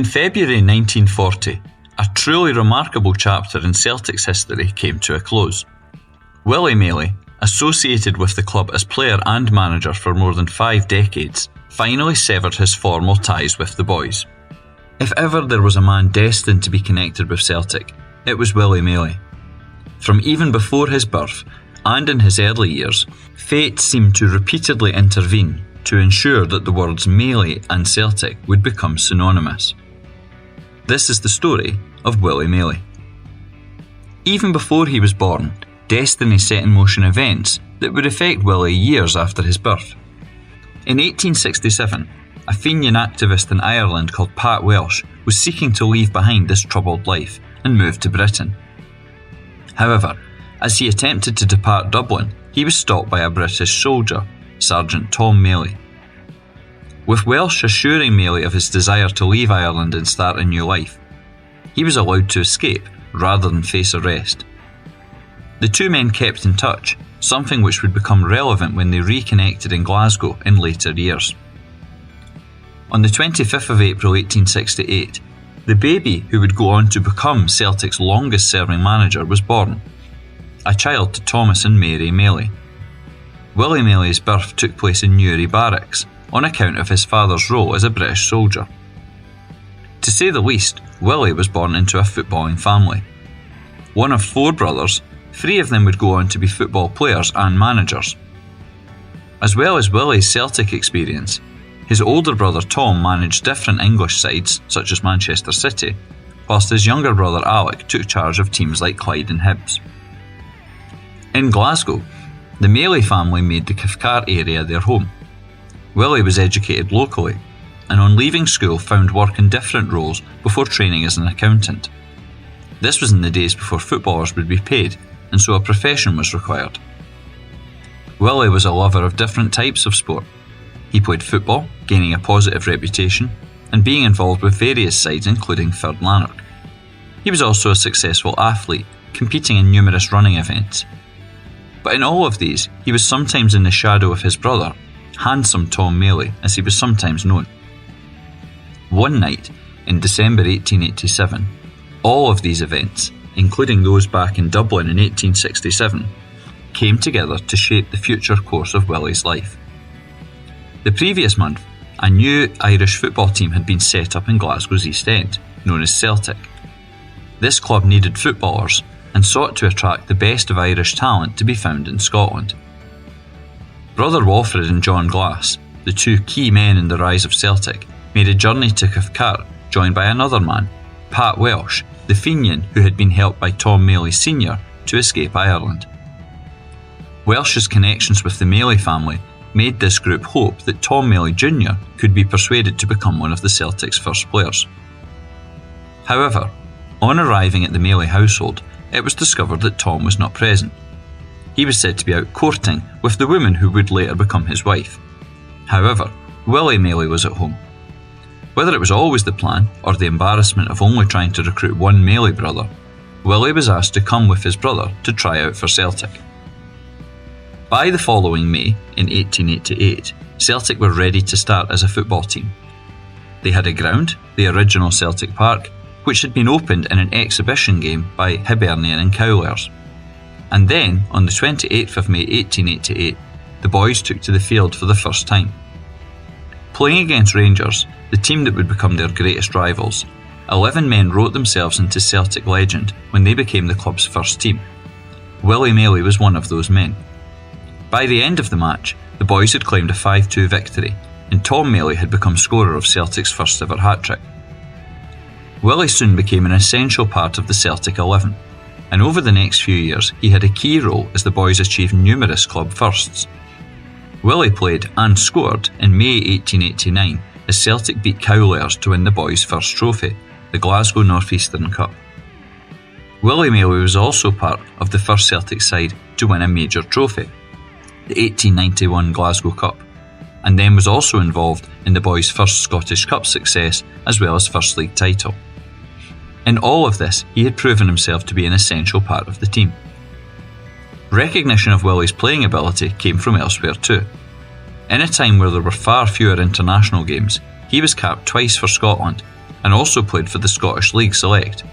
February 1940, a truly remarkable chapter in Celtic's history came to a close. Willie Maley, associated with the club as player and manager for more than 5 decades, finally severed his formal ties with the boys. If ever there was a man destined to be connected with Celtic, it was Willie Maley. From even before his birth, and in his early years, fate seemed to repeatedly intervene to ensure that the words Maley and Celtic would become synonymous. This is the story of Willie Maley. Even before he was born, destiny set in motion events that would affect Willie years after his birth. In 1867, a Fenian activist in Ireland called Pat Welsh was seeking to leave behind this troubled life and move to Britain. However, as he attempted to depart Dublin, he was stopped by a British soldier, Sergeant Tom Maley. With Welsh assuring Maley of his desire to leave Ireland and start a new life, he was allowed to escape rather than face arrest. The two men kept in touch, something which would become relevant when they reconnected in Glasgow in later years. On the 25th of April 1868, the baby who would go on to become Celtic's longest-serving manager was born, a child to Thomas and Mary Maley. Willie Maley's birth took place in Newry Barracks on account of his father's role as a British soldier. To say the least, Willie was born into a footballing family. One of 4 brothers, 3 of them would go on to be football players and managers. As well as Willie's Celtic experience, his older brother Tom managed different English sides, such as Manchester City, whilst his younger brother Alec took charge of teams like Clyde and Hibs. In Glasgow, the Maley family made the Cathcart area their home. Willie was educated locally, and on leaving school found work in different roles before training as an accountant. This was in the days before footballers would be paid, and so a profession was required. Willie was a lover of different types of sport. He played football, gaining a positive reputation, and being involved with various sides including Third Lanark. He was also a successful athlete, competing in numerous running events. But in all of these, he was sometimes in the shadow of his brother, Handsome Tom Maley, as he was sometimes known. One night, in December 1887, all of these events, including those back in Dublin in 1867, came together to shape the future course of Willie's life. The previous month, a new Irish football team had been set up in Glasgow's East End, known as Celtic. This club needed footballers and sought to attract the best of Irish talent to be found in Scotland. Brother Walfred and John Glass, the 2 key men in the rise of Celtic, made a journey to Cathcart, joined by another man, Pat Welsh, the Fenian who had been helped by Tom Maley Sr. to escape Ireland. Welsh's connections with the Maley family made this group hope that Tom Maley Jr. could be persuaded to become one of the Celtic's first players. However, on arriving at the Maley household, it was discovered that Tom was not present. He was said to be out courting with the woman who would later become his wife. However, Willie Maley was at home. Whether it was always the plan, or the embarrassment of only trying to recruit one Maley brother, Willie was asked to come with his brother to try out for Celtic. By the following May, in 1888, Celtic were ready to start as a football team. They had a ground, the original Celtic Park, which had been opened in an exhibition game by Hibernian and Cowlairs. And then, on the 28th of May 1888, the boys took to the field for the first time. Playing against Rangers, the team that would become their greatest rivals, 11 men wrote themselves into Celtic legend when they became the club's first team. Willie Maley was one of those men. By the end of the match, the boys had claimed a 5-2 victory, and Tom Maley had become scorer of Celtic's first ever hat-trick. Willie soon became an essential part of the Celtic 11, and over the next few years he had a key role as the boys achieved numerous club firsts. Willie played and scored in May 1889 as Celtic beat Cowlairs to win the boys' first trophy, the Glasgow North Eastern Cup. Willie Maley was also part of the first Celtic side to win a major trophy, the 1891 Glasgow Cup, and then was also involved in the boys' first Scottish Cup success as well as First League title. In all of this, he had proven himself to be an essential part of the team. Recognition of Willie's playing ability came from elsewhere too. In a time where there were far fewer international games, he was capped twice for Scotland, and also played for the Scottish League Select.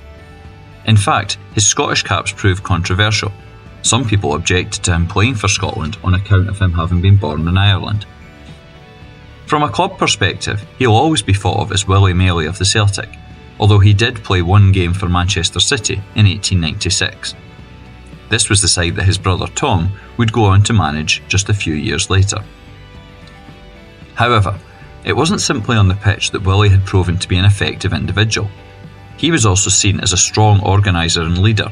In fact, his Scottish caps proved controversial. Some people objected to him playing for Scotland on account of him having been born in Ireland. From a club perspective, he'll always be thought of as Willie Maley of the Celtic, although he did play one game for Manchester City in 1896. This was the side that his brother Tom would go on to manage just a few years later. However, it wasn't simply on the pitch that Willie had proven to be an effective individual. He was also seen as a strong organiser and leader,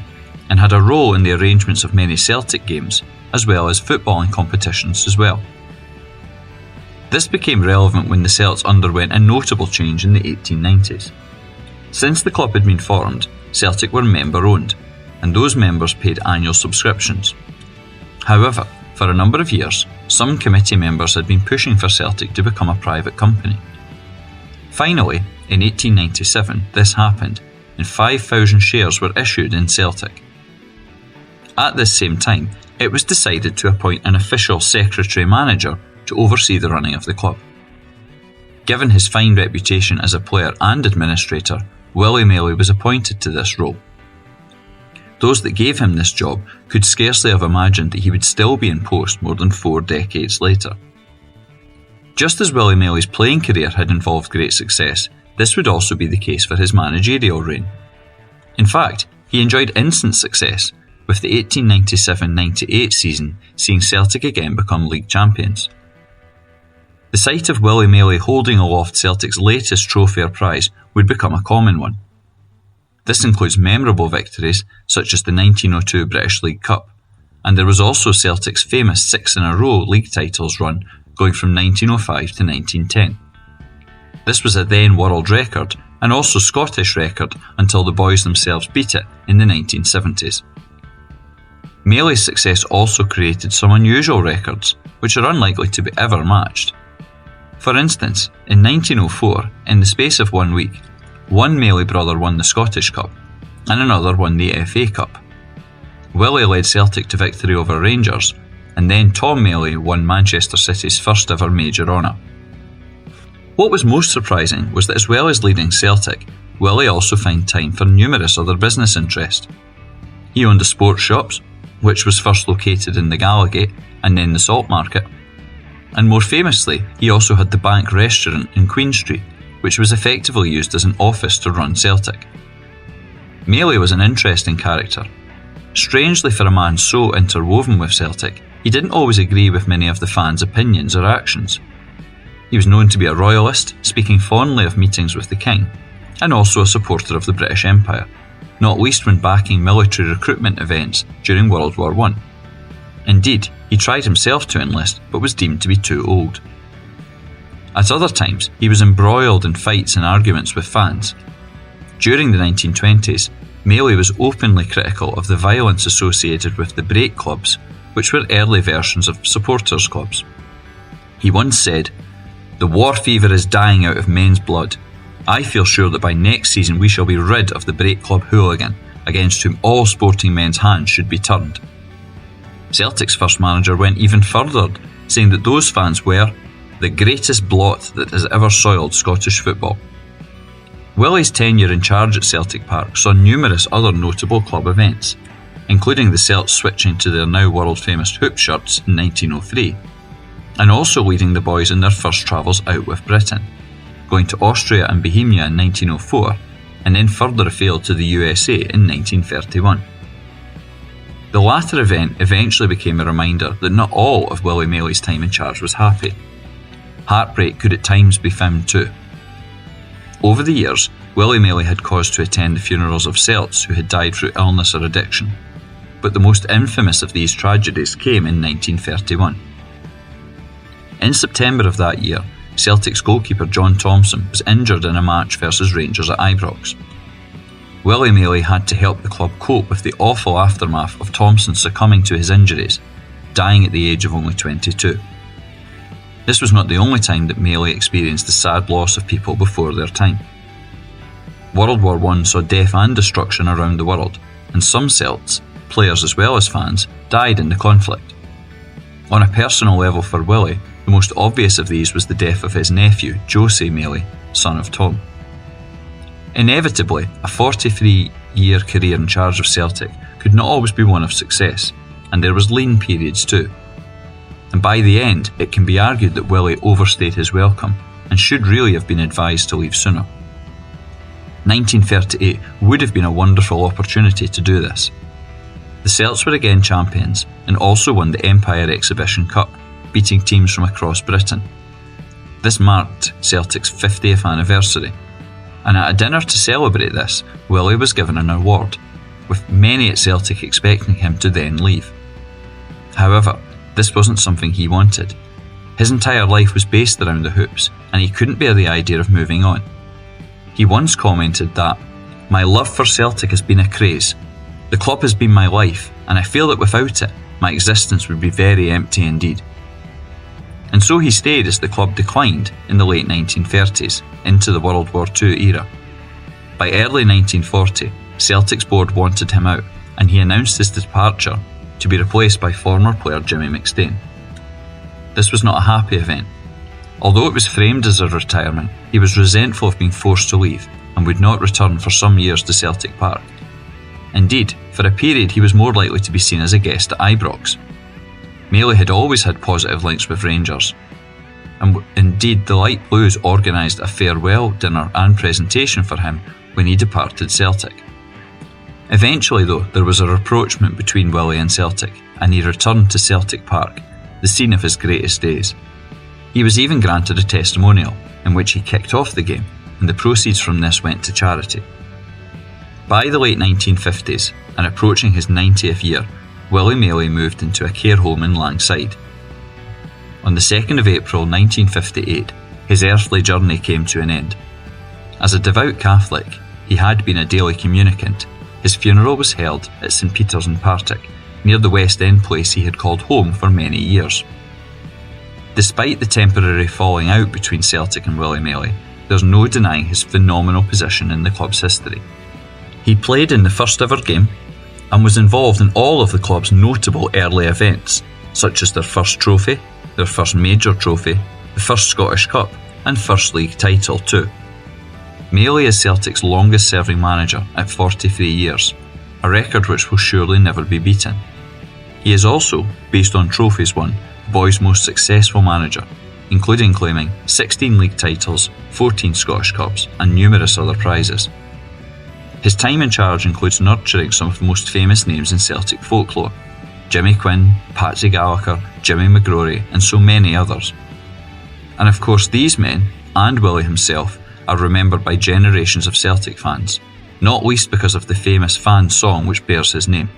and had a role in the arrangements of many Celtic games, as well as footballing competitions as well. This became relevant when the Celts underwent a notable change in the 1890s. Since the club had been formed, Celtic were member-owned, and those members paid annual subscriptions. However, for a number of years, some committee members had been pushing for Celtic to become a private company. Finally, in 1897, this happened, and 5,000 shares were issued in Celtic. At this same time, it was decided to appoint an official secretary-manager to oversee the running of the club. Given his fine reputation as a player and administrator, Willie Maley was appointed to this role. Those that gave him this job could scarcely have imagined that he would still be in post more than 4 decades later. Just as Willie Maley's playing career had involved great success, this would also be the case for his managerial reign. In fact, he enjoyed instant success, with the 1897-98 season seeing Celtic again become league champions. The sight of Willie Maley holding aloft Celtic's latest trophy or prize would become a common one. This includes memorable victories such as the 1902 British League Cup, and there was also Celtic's famous 6-in-a-row league titles run going from 1905 to 1910. This was a then world record and also Scottish record until the boys themselves beat it in the 1970s. Maley's success also created some unusual records, which are unlikely to be ever matched. For instance, in 1904, in the space of 1 week, one Maley brother won the Scottish Cup, and another won the FA Cup. Willie led Celtic to victory over Rangers, and then Tom Maley won Manchester City's first ever major honour. What was most surprising was that as well as leading Celtic, Willie also found time for numerous other business interests. He owned the sports shops, which was first located in the Gallowgate and then the Salt Market. And more famously, he also had the Bank Restaurant in Queen Street, which was effectively used as an office to run Celtic. Maley was an interesting character. Strangely for a man so interwoven with Celtic, he didn't always agree with many of the fans' opinions or actions. He was known to be a royalist, speaking fondly of meetings with the king, and also a supporter of the British Empire, not least when backing military recruitment events during World War I. Indeed, he tried himself to enlist, but was deemed to be too old. At other times, he was embroiled in fights and arguments with fans. During the 1920s, Maley was openly critical of the violence associated with the break clubs, which were early versions of supporters' clubs. He once said, "The war fever is dying out of men's blood. I feel sure that by next season we shall be rid of the break club hooligan, against whom all sporting men's hands should be turned." Celtic's first manager went even further, saying that those fans were the greatest blot that has ever soiled Scottish football. Willie's tenure in charge at Celtic Park saw numerous other notable club events, including the Celts switching to their now world-famous hoop shirts in 1903, and also leading the boys in their first travels out with Britain, going to Austria and Bohemia in 1904, and then further afield to the USA in 1931. The latter event eventually became a reminder that not all of Willie Maley's time in charge was happy. Heartbreak could at times be found too. Over the years, Willie Maley had cause to attend the funerals of Celts who had died through illness or addiction, but the most infamous of these tragedies came in 1931. In September of that year, Celtic's goalkeeper John Thompson was injured in a match versus Rangers at Ibrox. Willie Maley had to help the club cope with the awful aftermath of Thompson succumbing to his injuries, dying at the age of only 22. This was not the only time that Maley experienced the sad loss of people before their time. World War I saw death and destruction around the world, and some Celts, players as well as fans, died in the conflict. On a personal level for Willie, the most obvious of these was the death of his nephew, Josie Maley, son of Tom. Inevitably, a 43-year career in charge of Celtic could not always be one of success, and there was lean periods too. And by the end, it can be argued that Willie overstayed his welcome and should really have been advised to leave sooner. 1938 would have been a wonderful opportunity to do this. The Celts were again champions and also won the Empire Exhibition Cup, beating teams from across Britain. This marked Celtic's 50th anniversary, and at a dinner to celebrate this, Willie was given an award, with many at Celtic expecting him to then leave. However, this wasn't something he wanted. His entire life was based around the hoops, and he couldn't bear the idea of moving on. He once commented that, "My love for Celtic has been a craze. The club has been my life, and I feel that without it, my existence would be very empty indeed." And so he stayed as the club declined in the late 1930s into the World War II era. By early 1940, Celtic's board wanted him out, and he announced his departure to be replaced by former player Jimmy McStane. This was not a happy event. Although it was framed as a retirement, he was resentful of being forced to leave and would not return for some years to Celtic Park. Indeed, for a period he was more likely to be seen as a guest at Ibrox. Maley had always had positive links with Rangers, and indeed the Light Blues organised a farewell dinner and presentation for him when he departed Celtic. Eventually though, there was a rapprochement between Willie and Celtic, and he returned to Celtic Park, the scene of his greatest days. He was even granted a testimonial, in which he kicked off the game, and the proceeds from this went to charity. By the late 1950s, and approaching his 90th year, Willie Maley moved into a care home in Langside. On the 2nd of April 1958, his earthly journey came to an end. As a devout Catholic, he had been a daily communicant. His funeral was held at St Peter's in Partick, near the West End place he had called home for many years. Despite the temporary falling out between Celtic and Willie Maley, there's no denying his phenomenal position in the club's history. He played in the first ever game, and was involved in all of the club's notable early events, such as their first trophy, their first major trophy, the first Scottish Cup, and first league title too. Maley is Celtic's longest serving manager at 43 years, a record which will surely never be beaten. He is also, based on trophies won, the boys' most successful manager, including claiming 16 league titles, 14 Scottish Cups, and numerous other prizes. His time in charge includes nurturing some of the most famous names in Celtic folklore: Jimmy Quinn, Patsy Gallagher, Jimmy McGrory, and so many others. And of course these men, and Willie himself, are remembered by generations of Celtic fans, not least because of the famous fan song which bears his name.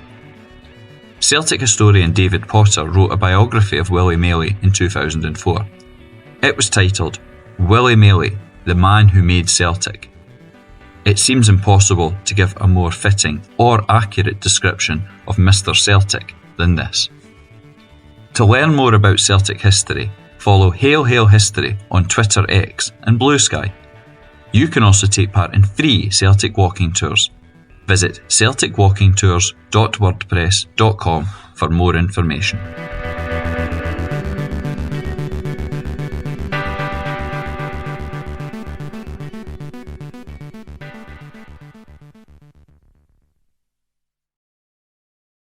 Celtic historian David Potter wrote a biography of Willie Maley in 2004. It was titled, "Willie Maley, the Man Who Made Celtic." It seems impossible to give a more fitting or accurate description of Mr. Celtic than this. To learn more about Celtic history, follow Hail Hail History on Twitter X and Blue Sky. You can also take part in free Celtic walking tours. Visit celticwalkingtours.wordpress.com for more information.